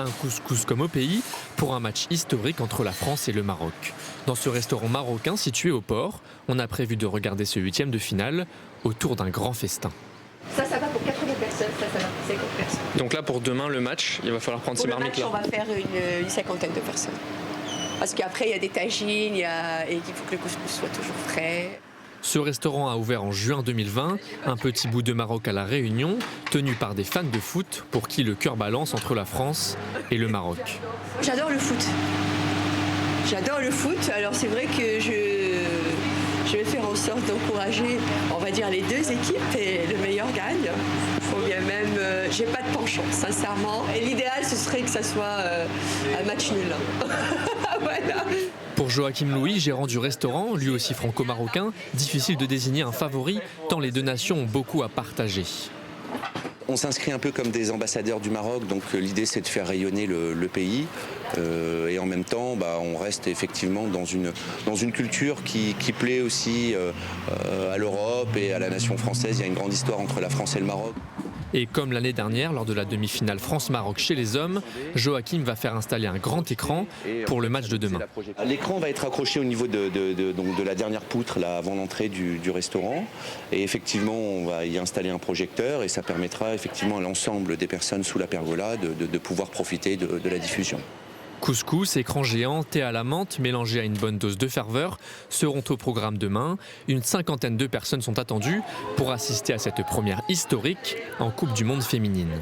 Un couscous comme au pays pour un match historique entre la France et le Maroc. Dans ce restaurant marocain situé au port, on a prévu de regarder ce huitième de finale autour d'un grand festin. Ça va pour 80 personnes, ça va pour 50 personnes. Donc là pour demain le match, il va falloir prendre ces marmites là. On va faire une cinquantaine de personnes. Parce qu'après il y a des tagines, et il faut que le couscous soit toujours frais. Ce restaurant a ouvert en juin 2020, un petit bout de Maroc à La Réunion, tenu par des fans de foot pour qui le cœur balance entre la France et le Maroc. J'adore le foot. J'adore le foot, alors c'est vrai que je vais faire en sorte d'encourager, on va dire, les deux équipes et le meilleur gagne. Faut bien même, j'ai pas de penchant, sincèrement. Et l'idéal, ce serait que ça soit un match nul. Voilà. Pour Joachim Louis, gérant du restaurant, lui aussi franco-marocain, difficile de désigner un favori tant les deux nations ont beaucoup à partager. On s'inscrit un peu comme des ambassadeurs du Maroc, donc l'idée c'est de faire rayonner le pays et en même temps on reste effectivement dans une culture qui plaît aussi à l'Europe et à la nation française. Il y a une grande histoire entre la France et le Maroc. Et comme l'année dernière, lors de la demi-finale France-Maroc chez les hommes, Joachim va faire installer un grand écran pour le match de demain. L'écran va être accroché au niveau de la dernière poutre là, avant l'entrée du restaurant. Et effectivement, on va y installer un projecteur et ça permettra effectivement à l'ensemble des personnes sous la pergola de pouvoir profiter de la diffusion. Couscous, écran géant, thé à la menthe mélangé à une bonne dose de ferveur seront au programme demain. Une cinquantaine de personnes sont attendues pour assister à cette première historique en Coupe du Monde féminine.